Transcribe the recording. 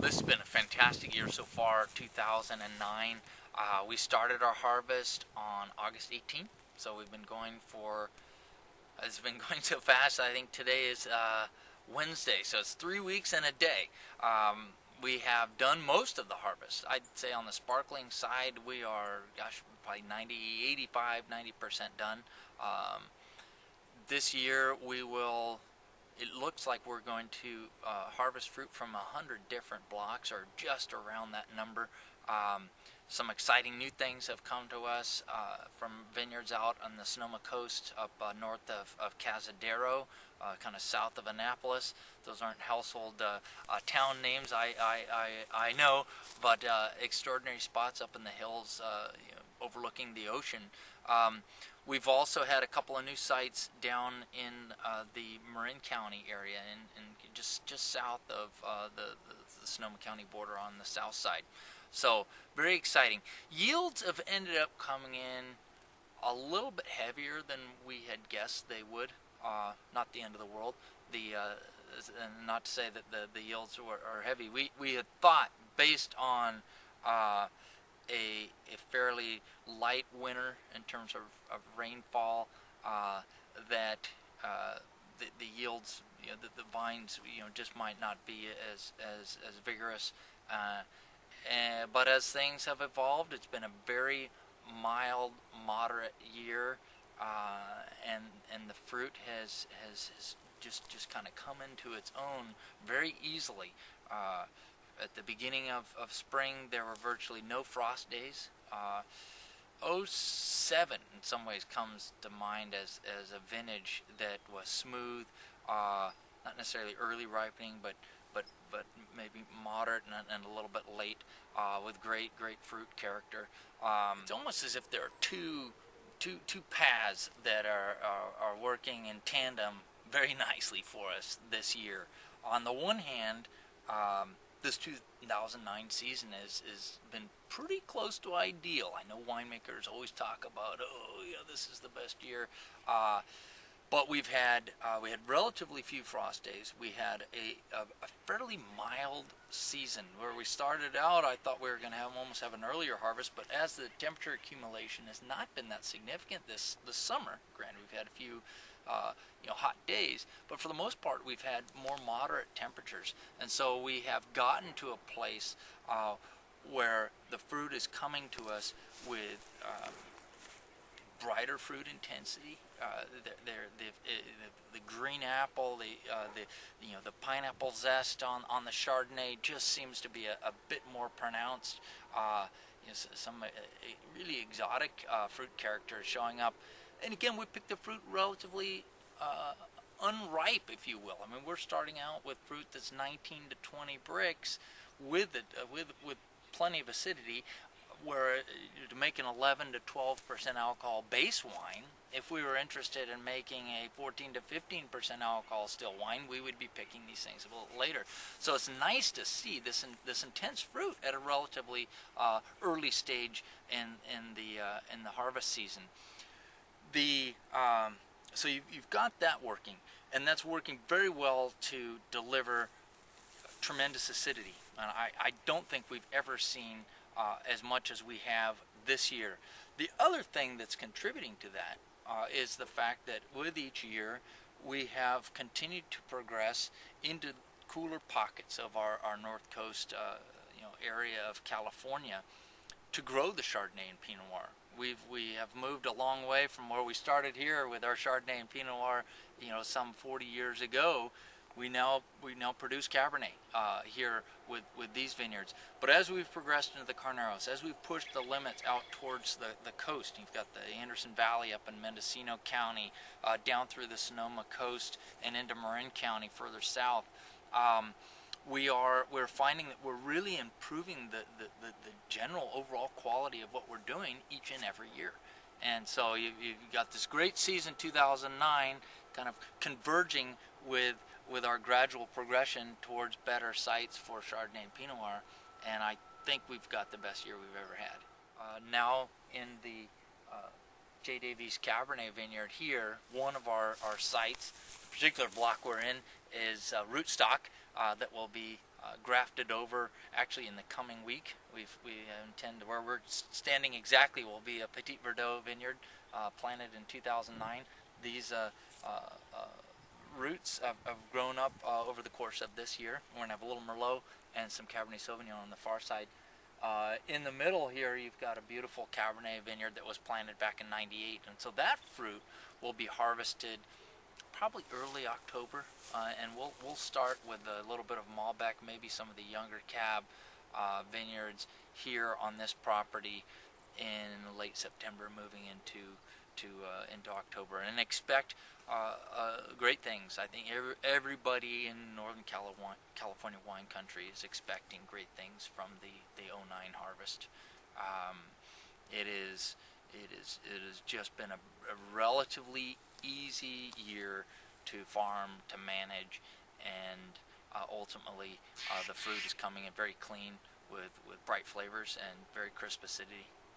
This has been a fantastic year so far, 2009. We started our harvest on August 18th, so we've been going for, it's been going so fast. I think today is Wednesday, so it's 3 weeks and a day. We have done most of the harvest. I'd say on the sparkling side, we are, gosh, probably 85, 90% done. This year we will, it looks like we're going to harvest fruit from 100 different blocks, or just around that number. Some exciting new things have come to us from vineyards out on the Sonoma coast, up north of Cazadero, kind of south of Annapolis. Those aren't household town names, I know, but extraordinary spots up in the hills, overlooking the ocean. We've also had a couple of new sites down in the Marin County area, and just south of the Sonoma County border on the south side. So very exciting. Yields have ended up coming in a little bit heavier than we had guessed they would. Not the end of the world. And not to say that the yields are heavy. We had thought, based on a fairly light winter in terms of rainfall, that the yields, the vines, just might not be as vigorous. But as things have evolved, it's been a very mild, moderate year, and the fruit has just kind of come into its own very easily. At the beginning of spring, there were virtually no frost days. '07 in some ways comes to mind as a vintage that was smooth, not necessarily early ripening, but maybe moderate and a little bit late, with great fruit character. It's almost as if there are two paths that are working in tandem very nicely for us this year. On the one hand, this 2009 season has been pretty close to ideal. I know winemakers always talk about, this is the best year. But we had relatively few frost days. We had a fairly mild season where we started out. I thought we were going to almost have an earlier harvest, but as the temperature accumulation has not been that significant this summer, granted we've had a few hot days, but for the most part we've had more moderate temperatures, and so we have gotten to a place where the fruit is coming to us with brighter fruit intensity. The green apple, the pineapple zest on the Chardonnay just seems to be a bit more pronounced. Some really exotic fruit characters showing up, and again, we picked the fruit relatively unripe, if you will. I mean, we're starting out with fruit that's 19 to 20 bricks, with plenty of acidity, where to make an 11 to 12% alcohol base wine, if we were interested in making a 14 to 15% alcohol still wine, we would be picking these things a little later. So it's nice to see this intense fruit at a relatively early stage in the harvest season. So you've got that working, and that's working very well to deliver tremendous acidity. And I don't think we've ever seen as much as we have this year. The other thing that's contributing to that is the fact that with each year we have continued to progress into cooler pockets of our North Coast area of California to grow the Chardonnay and Pinot Noir. We have moved a long way from where we started here with our Chardonnay and Pinot Noir, some 40 years ago. We now produce Cabernet here with these vineyards. But as we've progressed into the Carneros, as we've pushed the limits out towards the coast, you've got the Anderson Valley up in Mendocino County, down through the Sonoma coast and into Marin County further south. We're finding that we're really improving the general overall quality of what we're doing each and every year. And so you've got this great season 2009 kind of converging with our gradual progression towards better sites for Chardonnay and Pinot Noir, and I think we've got the best year we've ever had. Now in the J. Davies Cabernet Vineyard here, one of our sites, particular block we're in is rootstock that will be grafted over actually in the coming week. We intend to, where we're standing exactly will be a Petit Verdot vineyard planted in 2009. These roots have grown up over the course of this year. We're going to have a little Merlot and some Cabernet Sauvignon on the far side. In the middle here, you've got a beautiful Cabernet vineyard that was planted back in '98, and so that fruit will be harvested probably early October, and we'll start with a little bit of Malbec, maybe some of the younger Cab vineyards here on this property in late September, moving into October, and expect great things. I think everybody in Northern California wine country is expecting great things from the '09 harvest. It has just been a relatively easy year to farm, to manage, and ultimately the fruit is coming in very clean with bright flavors and very crisp acidity.